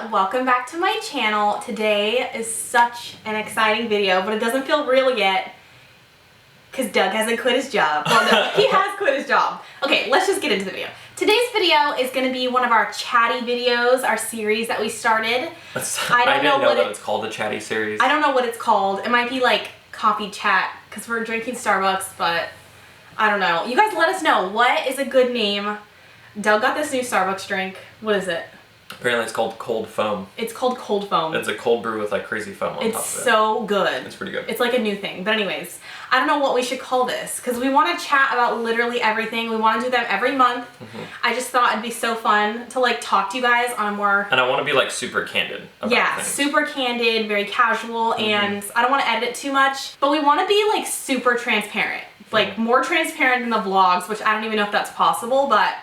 welcome back to my channel. Today is such an exciting video, but it doesn't feel real yet because Doug hasn't quit his job. Well, no, he has quit his job. Okay, let's just get into the video. Today's video is going to be one of our chatty videos, our series that we started. I didn't know that it's called the chatty series. I don't know what it's called. It might be like coffee chat because we're drinking Starbucks, but I don't know. You guys let us know. What is a good name? Doug got this new Starbucks drink. What is it? Apparently it's called cold foam. It's called cold foam. It's a cold brew with like crazy foam on top of it. It's so good. It's pretty good. It's like a new thing. But anyways, I don't know what we should call this because we want to chat about literally everything. We want to do them every month. I just thought it'd be so fun to like talk to you guys on a more... And I want to be like super candid about things. Super candid, very casual, and I don't want to edit it too much, but we want to be like super transparent. Like more transparent than the vlogs, which I don't even know if that's possible, but...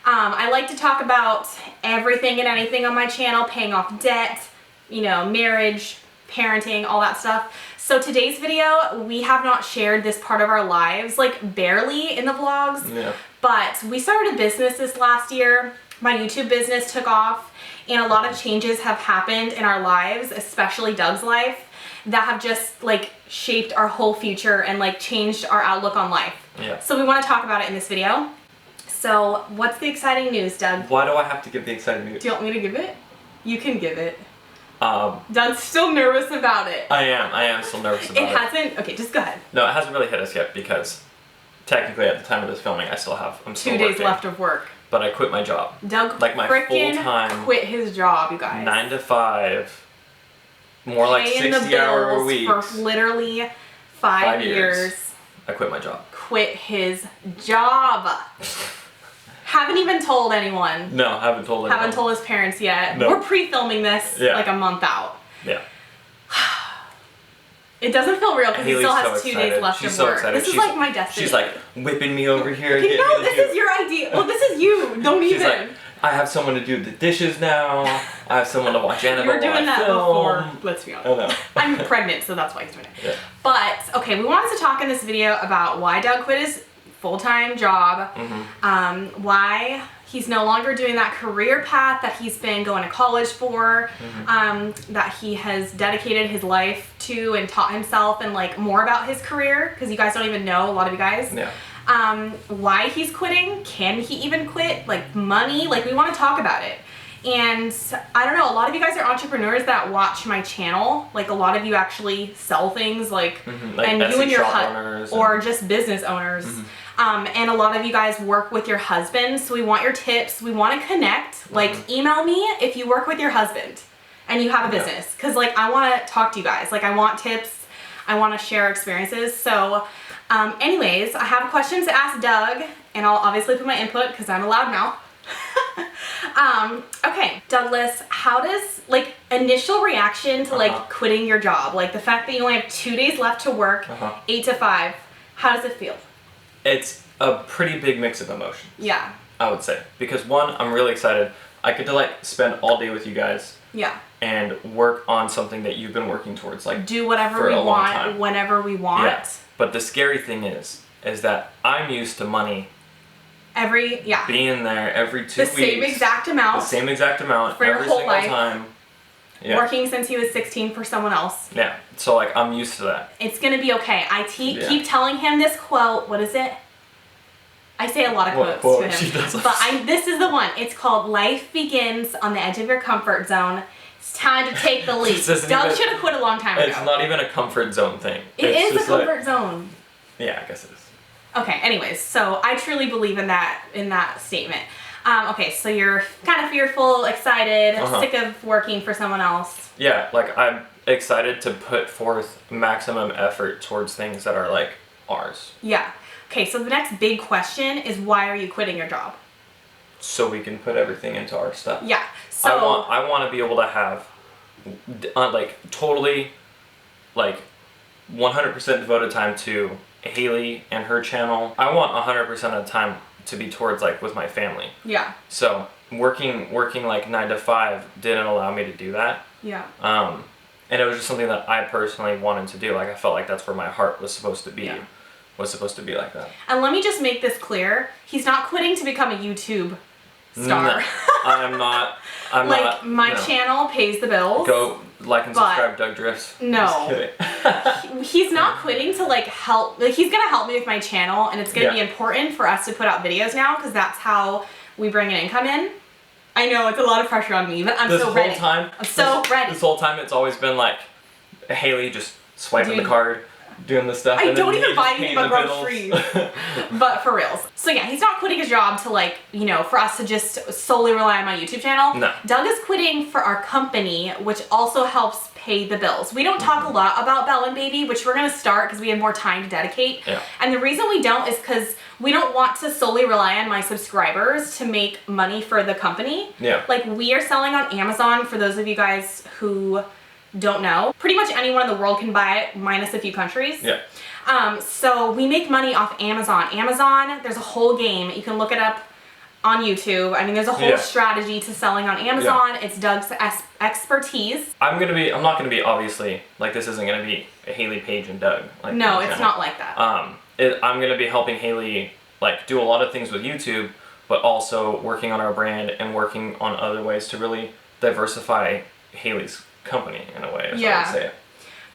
I like to talk about everything and anything on my channel, paying off debt, you know, marriage, parenting, all that stuff. So today's video, we have not shared this part of our lives, like barely in the vlogs, but we started a business this last year. My YouTube business took off and a lot of changes have happened in our lives, especially Doug's life, that have just like shaped our whole future and like changed our outlook on life. So we want to talk about it in this video. So, what's the exciting news, Doug? Why do I have to give the exciting news? Do you want me to give it? You can give it. Doug's still nervous about it. I am still nervous about it. It hasn't, okay, just go ahead. No, it hasn't really hit us yet because technically at the time of this filming, I'm still 2 days left of work. But I quit my job. Doug like my full-time quit his job, you guys. 9 to 5, more like 60-hour weeks. For literally 5 years. I quit my job. Quit his job. Haven't even told anyone. No, haven't told anyone. Haven't told his parents yet. No. We're pre-filming this like a month out. Yeah. It doesn't feel real because he still has 2 days left She's of so work. excited. This is like my destiny. She's like whipping me over here. No, this is your idea. Well, this is you. Don't She's even. Like, I have someone to do the dishes now. I have someone to watch Annabelle Rose. You were doing that before. Let's be honest. I know. I'm pregnant, so that's why he's doing it. Yeah. But okay, we wanted to talk in this video about why Doug quit his full-time job. Why he's no longer doing that career path that he's been going to college for, that he has dedicated his life to and taught himself and like more about his career because you guys don't even know, a lot of you guys. Yeah. Why he's quitting, can he even quit, like money, like we want to talk about it. And I don't know, a lot of you guys are entrepreneurs that watch my channel, like a lot of you actually sell things like like and Etsy you and your owners or just business owners. And a lot of you guys work with your husband, so we want your tips. We want to connect. Like, email me if you work with your husband and you have a business. Because, like, I want to talk to you guys. Like, I want tips. I want to share experiences. So, anyways, I have questions to ask Doug. And I'll obviously put my input because I'm a loudmouth. Okay, Douglas, how does, like, initial reaction to, like, quitting your job? Like, the fact that you only have 2 days left to work, 8 to 5, how does it feel? It's a pretty big mix of emotions. Yeah. I would say. Because one, I'm really excited. I get to like spend all day with you guys. Yeah. And work on something that you've been working towards. Like do whatever we want, whenever we want. Yeah. But the scary thing is that I'm used to money being there every 2 weeks. The same exact amount. The same exact amount for your every whole single life. time. Yeah. Working since he was 16 for someone else. Yeah. So like I'm used to that. It's gonna be okay. I keep telling him this quote. What is it? I say a lot of quotes to him. But this is the one. It's called "Life begins on the edge of your comfort zone. It's time to take the leap." Doug should have quit a long time ago. It's not even a comfort zone thing. It is a comfort zone. Yeah, I guess it is. Okay, anyways, so I truly believe in that statement. Okay, so you're kind of fearful, excited, sick of working for someone else. Yeah, like I'm excited to put forth maximum effort towards things that are like ours. Yeah. Okay, so the next big question is why are you quitting your job? So we can put everything into our stuff. Yeah. So I want to be able to have like totally like 100% devoted time to Hayley and her channel. I want 100% of the time to be towards like with my family. Yeah. So working like 9 to 5 didn't allow me to do that. Yeah. And it was just something that I personally wanted to do. Like I felt like that's where my heart was supposed to be. Yeah. Was supposed to be like that. And let me just make this clear. He's not quitting to become a YouTube star. No, I'm not. I'm like not. my No. channel pays the bills. Go like and subscribe, Doug Drifts. No. Just kidding. He's not quitting to like help. Like he's gonna help me with my channel, and it's gonna be Yeah. important for us to put out videos now because that's how we bring an income in. I know it's a lot of pressure on me, but I'm so ready. I'm so ready. This whole time, it's always been like Hayley just swiping the card, doing the stuff. I and don't then even buy anything but bills. groceries. But for reals. So yeah, he's not quitting his job to like, you know, for us to just solely rely on my YouTube channel. No. Doug is quitting for our company, which also helps pay the bills. We don't talk a lot about Belle and Baby, which we're going to start because we have more time to dedicate. Yeah. And the reason we don't is because we don't want to solely rely on my subscribers to make money for the company. Yeah. Like we are selling on Amazon, for those of you guys who don't know. Pretty much anyone in the world can buy it, minus a few countries. Yeah. So we make money off Amazon. Amazon, there's a whole game. You can look it up on YouTube. I mean, there's a whole strategy to selling on Amazon. Yeah. It's Doug's expertise. I'm not gonna be, obviously, like this isn't gonna be Hayley Paige and Doug. Like, no, it's not like that. I'm gonna be helping Hayley like do a lot of things with YouTube, but also working on our brand and working on other ways to really diversify Hayley's company in a way, is how I would say it.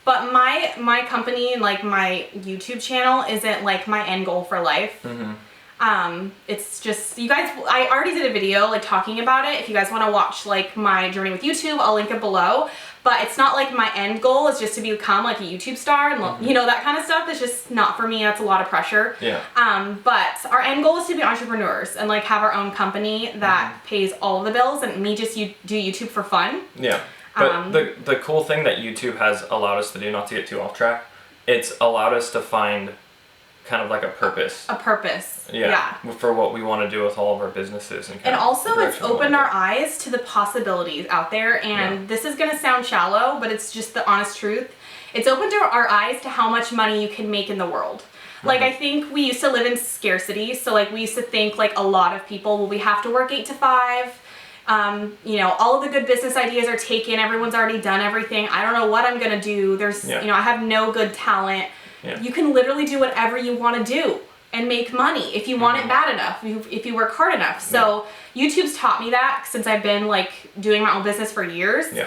But my company and like my YouTube channel isn't like my end goal for life. Mm-hmm. It's just, you guys, I already did a video like talking about it. If you guys want to watch like my journey with YouTube, I'll link it below. But it's not like my end goal is just to become like a YouTube star and you know, that kind of stuff. It's just not for me. That's a lot of pressure. Yeah. But our end goal is to be entrepreneurs and like have our own company that pays all of the bills, and me just do YouTube for fun. Yeah. But the cool thing that YouTube has allowed us to do, not to get too off track, it's allowed us to find kind of like a purpose. A purpose. Yeah. For what we want to do with all of our businesses. And also it's opened our eyes to the possibilities out there, and this is going to sound shallow, but it's just the honest truth. It's opened our eyes to how much money you can make in the world. Like, I think we used to live in scarcity, so like we used to think like a lot of people, well, we have to work 8 to 5. You know, all of the good business ideas are taken. Everyone's already done everything. I don't know what I'm going to do. There's, you know, I have no good talent. Yeah. You can literally do whatever you want to do and make money if you want it bad enough, if you work hard enough. So YouTube's taught me that since I've been like doing my own business for years. Yeah.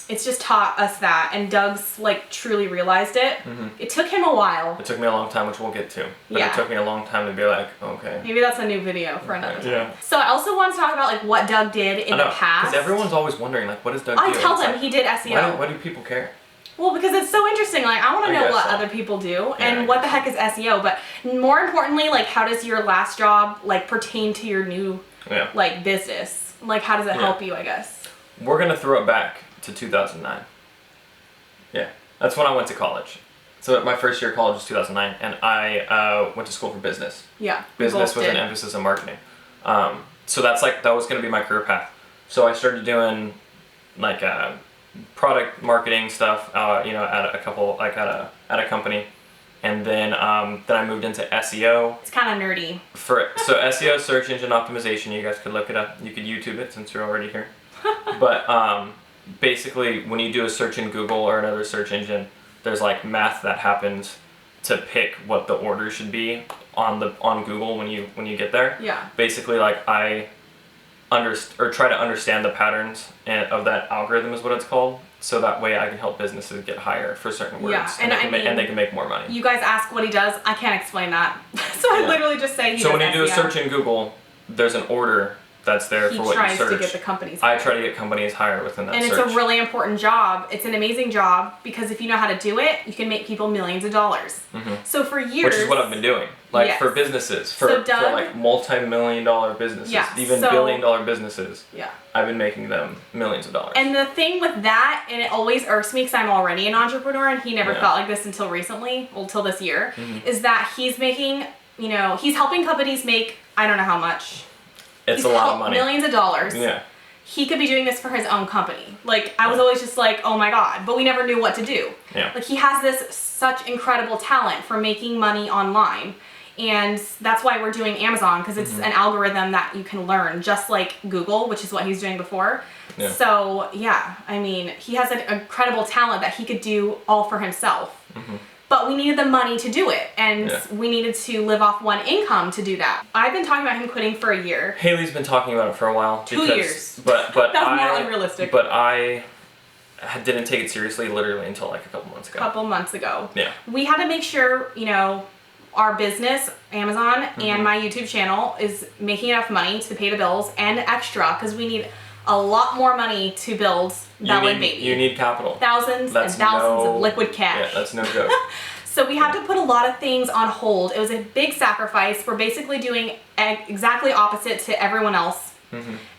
It's just taught us that, and Doug's like truly realized it. It took him a while. It took me a long time, which we'll get to. But it took me a long time to be like, okay. Maybe that's a new video for another time. Yeah. So I also want to talk about like what Doug did in the past. Because everyone's always wondering like, what does Doug do? I tell them he did SEO. Why do people care? Well, because it's so interesting. Like, I want to know what other people do and what the heck is SEO. But more importantly, like, how does your last job like pertain to your new like business? Like, how does it help you? I guess we're gonna throw it back to 2009. Yeah, that's when I went to college. So my first year of college was 2009, and I went to school for business. Yeah, business with an emphasis on marketing. So that was gonna be my career path. So I started doing like product marketing stuff, you know, at a company, and then I moved into SEO. It's kind of nerdy. So SEO, search engine optimization. You guys could look it up. You could YouTube it since you're already here. But basically, when you do a search in Google or another search engine, there's like math that happens to pick what the order should be on Google when you get there. Yeah. Basically, like I try to understand the patterns of that algorithm is what it's called, so that way I can help businesses get higher for certain words. Yeah, and they can make more money. You guys ask what he does, I can't explain that. So I literally just say he does when you do a search in Google, there's an order that's there for what you search. He tries to get the companies higher. I try to get companies higher within that search. And it's a really important job. It's an amazing job because if you know how to do it, you can make people millions of dollars. So for years... Which is what I've been doing. Like for businesses, for like multi-million-dollar businesses, even billion-dollar businesses. Yeah. I've been making them millions of dollars. And the thing with that, and it always irks me because I'm already an entrepreneur and he never felt like this until recently, well, till this year, is that he's making, you know, he's helping companies make, I don't know how much. It's a lot of money. Millions of dollars. Yeah. He could be doing this for his own company. Like, I was always just like, oh my God, but we never knew what to do. Yeah. Like, he has this such incredible talent for making money online. And that's why we're doing Amazon, because it's an algorithm that you can learn, just like Google, which is what he was doing before. Yeah. So, yeah, I mean, he has an incredible talent that he could do all for himself. But we needed the money to do it, and Yeah. we needed to live off one income to do that. I've been talking about him quitting for a year. Haley's been talking about it for a while. 2 years. But That's more unrealistic. But I didn't take it seriously literally until like a couple months ago. Yeah. We had to make sure, you know, our business, Amazon, and my YouTube channel is making enough money to pay the bills and extra, because we need a lot more money to build Bella and Baby. You need capital. Thousands and thousands of liquid cash. Yeah, that's no joke. So we had to put a lot of things on hold. It was a big sacrifice. We're basically doing exactly opposite to everyone else.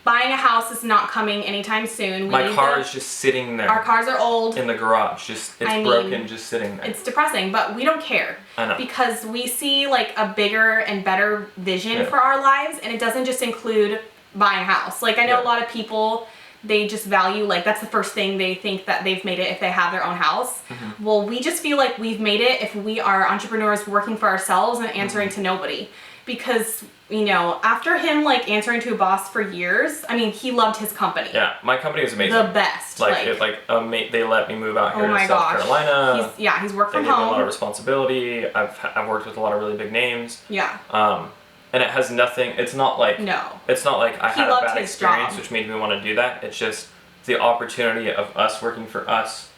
Buying a house is not coming anytime soon. My car is just sitting there. Our cars are old. In the garage. It's broken, just sitting there. It's depressing, but we don't care. I know. Because we see like a bigger and better vision for our lives, and it doesn't just include buying a house. Like I know a lot of people, they just value, like that's the first thing they think that they've made it if they have their own house. Well, we just feel like we've made it if we are entrepreneurs working for ourselves and answering to nobody. Because, you know, after him like answering to a boss for years, I mean, he loved his company. Yeah, my company is amazing. The best. They let me move out here to South gosh. Carolina. He's worked from They give me a home. lot of responsibility. I've worked with a lot of really big names. Yeah. And it has nothing. It's not like It's not like I had a bad experience, which made me want to do that. It's just the opportunity of us working for us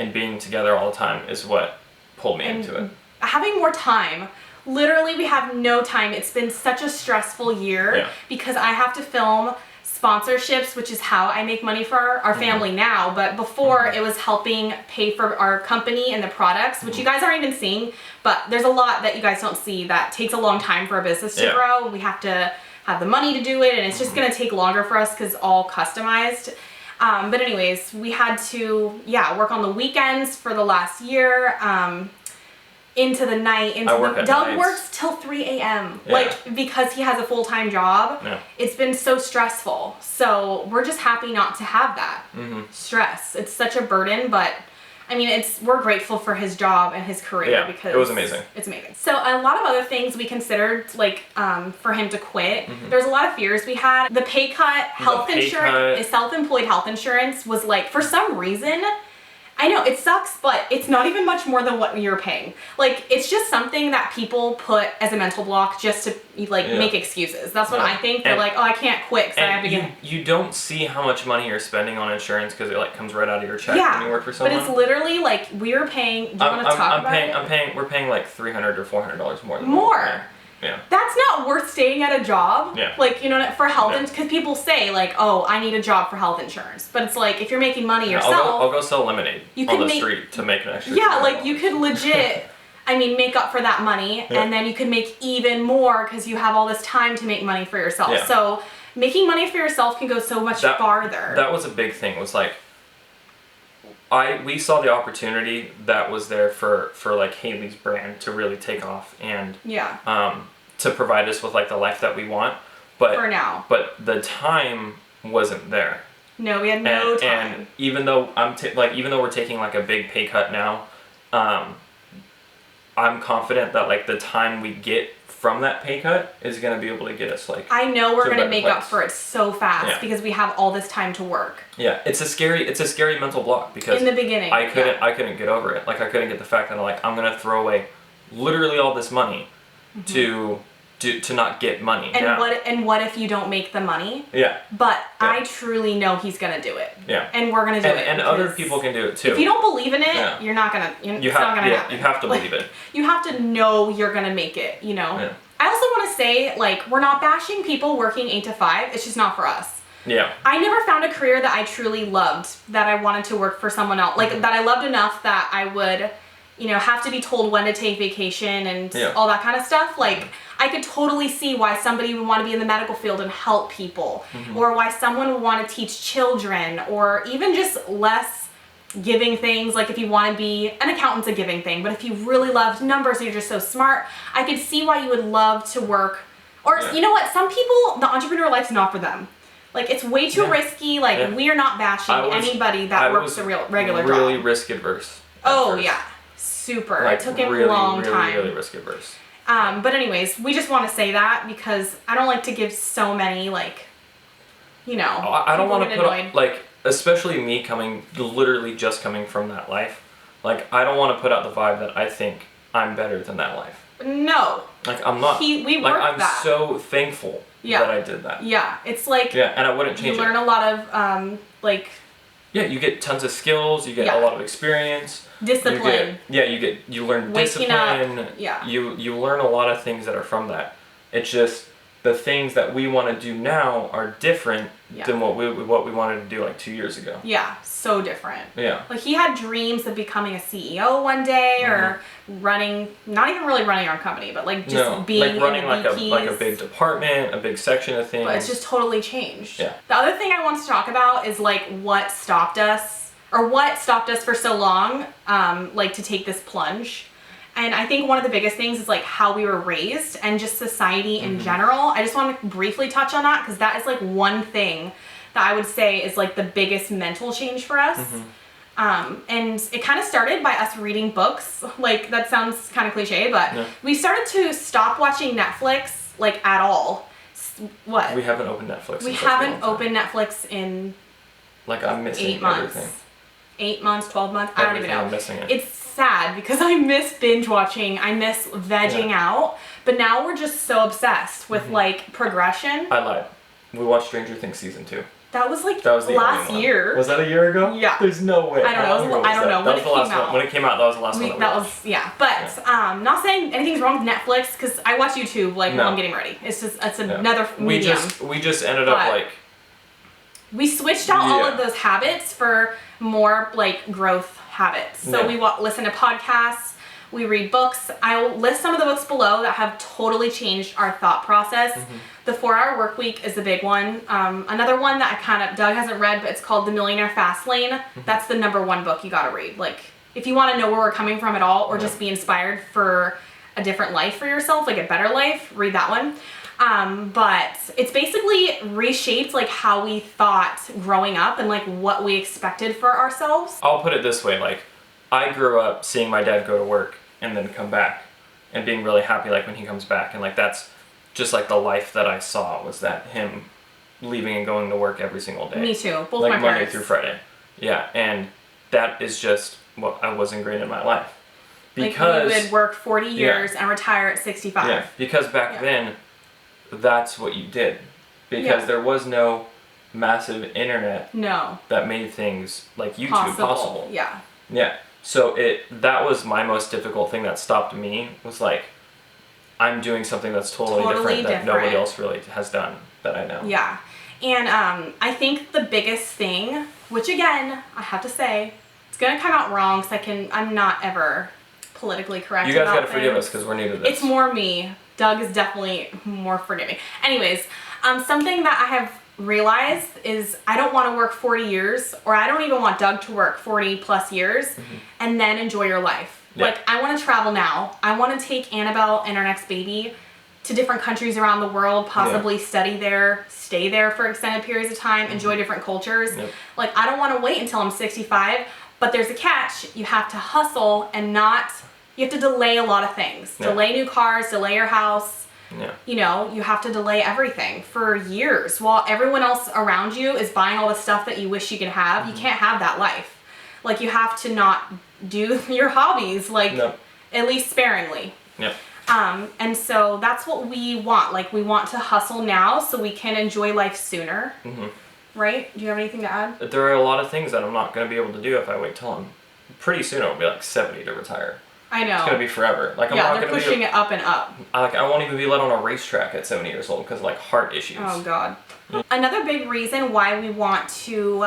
and being together all the time is what pulled me into it. Having more time. Literally, we have no time. It's been such a stressful year because I have to film sponsorships, which is how I make money for our family now. But before, it was helping pay for our company and the products, which you guys aren't even seeing. But there's a lot that you guys don't see that takes a long time for a business to grow. We have to have the money to do it, and it's just going to take longer for us because it's all customized. But anyways, we had to, work on the weekends for the last year. Into the night, Doug works till 3 a.m. Like, because he has a full-time job. It's been so stressful. So we're just happy not to have that stress. It's such a burden, but I mean, we're grateful for his job and his career because it was amazing. It's amazing. So a lot of other things we considered, like for him to quit. There's a lot of fears we had. The pay cut, health insurance, self-employed health insurance was like, for some reason, I know it sucks, but it's not even much more than what you're paying. Like, it's just something that people put as a mental block just to make excuses. That's what I think. They're like, oh, I can't quit because I have to get. You don't see how much money you're spending on insurance because it comes right out of your check when you work for someone. But it's literally like we're paying. Do you want to talk about it? We're paying like $300 or $400 more than more. Yeah. That's not worth staying at a job. Yeah. Like, you know, for health insurance, because people say like, oh, I need a job for health insurance. But it's like, if you're making money yourself. I'll go sell lemonade on the street to make an extra. Yeah, like you could legit, make up for that money. And then you could make even more because you have all this time to make money for yourself. Yeah. So making money for yourself can go so much farther. That was a big thing, was like, we saw the opportunity that was there for like Hayley's brand to really take off and to provide us with like the life that we want, but for now, but the time wasn't there. No, we had no time. And even though even though we're taking like a big pay cut now, I'm confident that like the time we get from that pay cut is going to be able to get us like. I know we're going to make up for it so fast because we have all this time to work. Yeah, it's a scary mental block because in the beginning I couldn't get over it. Like I couldn't get the fact that I'm going to throw away literally all this money to not get money. And what if you don't make the money? Yeah. But I truly know he's gonna do it. Yeah. And we're gonna do it. And other people can do it too. If you don't believe in it, you're not gonna. It's not gonna happen. You have to believe it. You have to know you're gonna make it. You know. Yeah. I also want to say, we're not bashing people working 8 to 5. It's just not for us. Yeah. I never found a career that I truly loved, that I wanted to work for someone else. That I loved enough that I would, have to be told when to take vacation and all that kind of stuff. I could totally see why somebody would want to be in the medical field and help people, or why someone would want to teach children, or even just less giving things. Like if you want to be an accountant's a giving thing, but if you really loved numbers and you're just so smart, I could see why you would love to work. Or you know what? Some people, the entrepreneur life's not for them. It's way too risky. We are not bashing anybody that works a regular job. Really risk adverse. Oh yeah, super. It took him a long time. Really risk adverse. But anyways, we just want to say that because I don't like to give so many I don't want to put up, especially me literally just coming from that life. Like, I don't want to put out the vibe that I think I'm better than that life. No. Like, I'm not. We like, worked I'm that. so thankful that I did that. Yeah, it's like... Yeah, and I wouldn't change it. You learn a lot of, like... Yeah, you get tons of skills, you get a lot of experience. Discipline. You learn Waking discipline. up. Yeah. You learn a lot of things that are from that. It's just the things that we want to do now are different than what we wanted to do like 2 years ago. Yeah, so different. Yeah. Like he had dreams of becoming a CEO one day or running, not even really running our own company, but like just being like running in the like a big department, a big section of things. But it's just totally changed. Yeah. The other thing I want to talk about is like what stopped us for so long, like to take this plunge. And I think one of the biggest things is like how we were raised and just society in general. I just want to briefly touch on that because that is like one thing that I would say is like the biggest mental change for us. And it kind of started by us reading books. Like that sounds kind of cliche, but we started to stop watching Netflix like at all. What? We haven't opened Netflix. We haven't opened Netflix in like I'm missing 8 months. Everything. 8 months, 12 months. I don't even know. I'm missing it. It's sad because I miss binge watching. I miss vegging out. But now we're just so obsessed with like progression. I lied. We watched Stranger Things season 2. That was like that was the last year. Was that a year ago? Yeah. There's no way. I don't know. I don't know. That was the last one. When it came out, that was the last one. That was But not saying anything's wrong with Netflix because I watch YouTube like while I'm getting ready. It's just another medium. We just ended up like. We switched out all of those habits for more like growth habits. So we listen to podcasts, we read books. I'll list some of the books below that have totally changed our thought process. The 4-Hour Work Week is a big one. Another one that Doug hasn't read, but it's called The Millionaire Fast Lane. That's the #1 book you gotta read. Like if you want to know where we're coming from at all or just be inspired for a different life for yourself, like a better life, read that one. But it's basically reshaped like how we thought growing up and like what we expected for ourselves. I'll put it this way, like I grew up seeing my dad go to work and then come back and being really happy like when he comes back, and like that's just like the life that I saw was that him leaving and going to work every single day. Me too. Both like my Monday parents. through Friday. Yeah, and that is just what I was ingrained in my life. Because like you would work 40 years and retire at 65. Yeah, because back then that's what you did. Because there was no massive internet that made things like YouTube possible. Yeah. Yeah. So that was my most difficult thing that stopped me, was like I'm doing something that's totally different that nobody else really has done that I know. Yeah. And I think the biggest thing, which again, I have to say, it's going to come out wrong because I'm not ever politically correct. You guys got to forgive us because we're new to this. It's more me. Doug is definitely more forgiving. Anyways, something that I have realized is I don't want to work 40 years, or I don't even want Doug to work 40 plus years and then enjoy your life. Yeah. Like I want to travel now. I want to take Annabelle and our next baby to different countries around the world, possibly study there, stay there for extended periods of time, enjoy different cultures. Like I don't want to wait until I'm 65, but there's a catch. You have to hustle and you have to delay a lot of things. Delay new cars, delay your house. You know, you have to delay everything for years while everyone else around you is buying all the stuff that you wish you could have. You can't have that life. Like you have to not do your hobbies, like at least sparingly. And so that's what we want. Like we want to hustle now so we can enjoy life sooner. Right? Do you have anything to add? There are a lot of things that I'm not going to be able to do if I wait till I'm pretty soon. I'll be like 70 to retire. I know. It's going to be forever. Like I'm not they're pushing it up and up. Like I won't even be let on a racetrack at 70 years old because of like heart issues. Oh God. Another big reason why we want to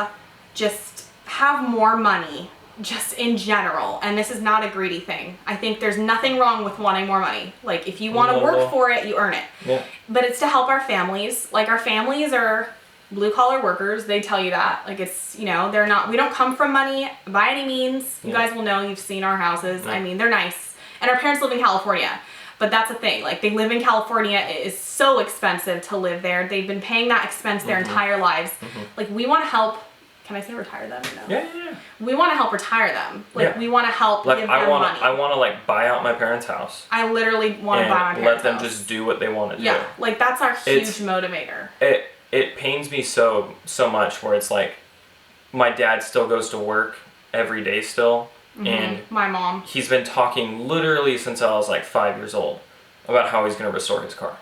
just have more money, just in general, and this is not a greedy thing. I think there's nothing wrong with wanting more money. Like if you want to work for it, you earn it. But it's to help our families. Like our families are blue collar workers. They tell you that. Like it's, you know, we don't come from money by any means. You guys will know, you've seen our houses. I mean, they're nice. And our parents live in California. But that's the thing. Like they live in California. It is so expensive to live there. They've been paying that expense their entire lives. Like we want to help. Can I say retire them? No. Yeah. We want to help retire them. Like we want to help like give them money. I want to like buy out my parents' house. I literally want to buy my parents' let them house. just do what they want to do. Yeah, like that's our huge motivator. It pains me so much where it's like my dad still goes to work every day still, and my mom. He's been talking literally since I was like 5 years old about how he's going to restore his car.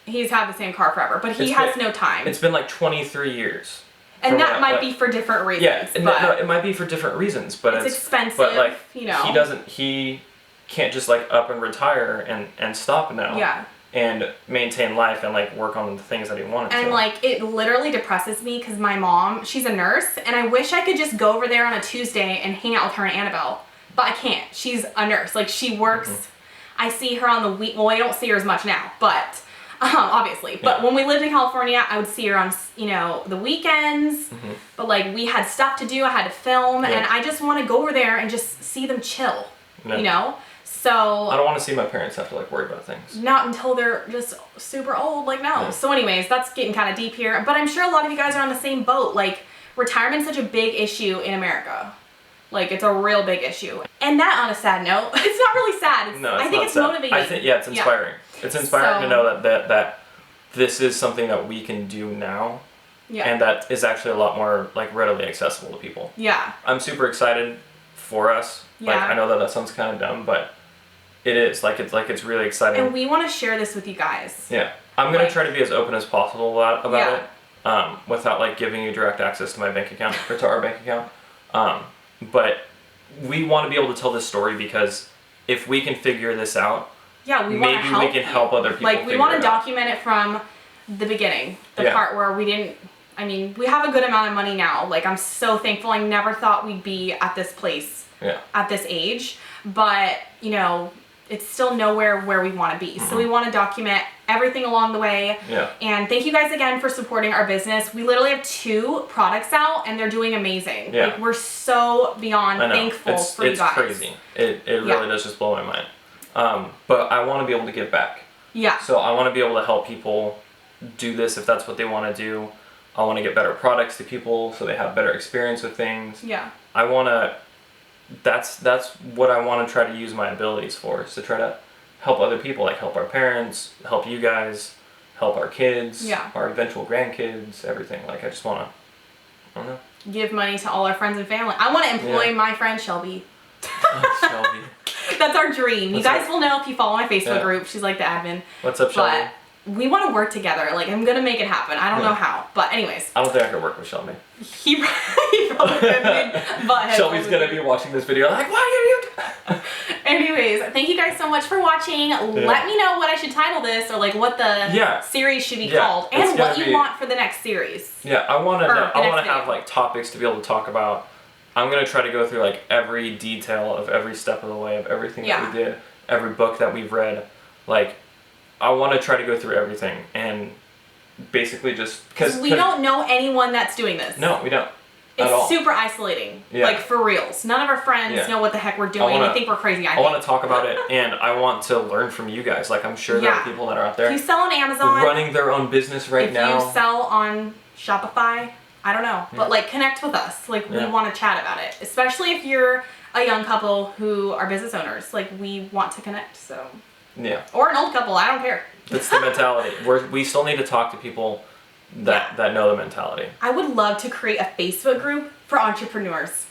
He's had the same car forever, but he has no time. It's been like 23 years. And that might be for different reasons. Yeah, no, it might be for different reasons, but it's expensive. But like, you know, he can't just like up and retire and stop now. Yeah. And maintain life and like work on the things that he wanted to. And like, it literally depresses me because my mom, she's a nurse, and I wish I could just go over there on a Tuesday and hang out with her and Annabelle, but I can't. She's a nurse. Like, she works. I see her on the week. Well, I don't see her as much now, but obviously. But when we lived in California, I would see her on, you know, the weekends. But like, we had stuff to do. I had to film, and I just want to go over there and just see them chill. You know. So I don't want to see my parents have to like worry about things. Not until they're just super old, like no. So anyways, that's getting kind of deep here. But I'm sure a lot of you guys are on the same boat. Like, retirement's such a big issue in America. Like, it's a real big issue. And that, on a sad note, it's not really sad. I think it's motivating. I think, it's inspiring. It's inspiring to know that this is something that we can do now. And that is actually a lot more like readily accessible to people. I'm super excited for us. Like, I know that sounds kind of dumb, but it is. It's really exciting. And we want to share this with you guys. Yeah. I'm going to try to be as open as possible about it, without like giving you direct access to my bank account or to our bank account. But we want to be able to tell this story because if we can figure this out, maybe we can help other people. Like, we want to document it from the beginning, the part where we didn't. I mean, we have a good amount of money now. Like, I'm so thankful. I never thought we'd be at this place at this age, but you know, it's still nowhere where we want to be. So we want to document everything along the way. And thank you guys again for supporting our business. We literally have 2 products out and they're doing amazing. Like, we're so beyond thankful for you guys. It's crazy. It really does just blow my mind. But I want to be able to give back. So I want to be able to help people do this if that's what they want to do. I want to get better products to people so they have better experience with things. I want to, that's what I want to try to use my abilities for, is to try to help other people, like help our parents, help you guys, help our kids, our eventual grandkids, everything. Like, I just want to, I don't know. Give money to all our friends and family. I want to employ my friend Shelby. Shelby. That's our dream. You guys will know if you follow my Facebook group. She's like the admin. What's up, Shelby? But we want to work together. Like, I'm going to make it happen. I don't know how. But anyways. I don't think I could work with Shelby. He probably could. But Shelby's going to be watching this video like, why are you... Anyways, thank you guys so much for watching. Let me know what I should title this, or like what the series should be called, and what you want for the next series. I want to have like topics to be able to talk about. I'm going to try to go through like every detail of every step of the way of everything that we did, every book that we've read. Like, I want to try to go through everything and basically just... Because we don't know anyone that's doing this. No, we don't. It's super isolating. Like, for reals. None of our friends know what the heck we're doing. They think we're crazy. I want to talk about it, and I want to learn from you guys. Like, I'm sure there are people that are out there. If you sell on Amazon, running their own business now. If you sell on Shopify, I don't know. But, like, connect with us. Like, we want to chat about it. Especially if you're a young couple who are business owners. Like, we want to connect, so... Or an old couple, I don't care. That's the mentality. We still need to talk to people that know the mentality. I would love to create a Facebook group for entrepreneurs.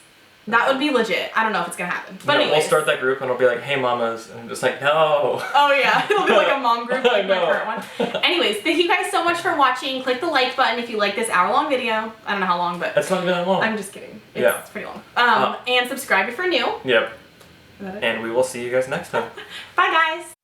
That would be legit. I don't know if it's gonna happen. But anyways. We'll start that group and it'll be like, hey mamas. And I'm just like, no. Oh yeah, it'll be like a mom group, like my current one. Anyways, thank you guys so much for watching. Click the like button if you like this hour-long video. I don't know how long, but... It's not even that long. I'm just kidding. It's pretty long. And subscribe if you're new. Yep. And we will see you guys next time. Bye guys.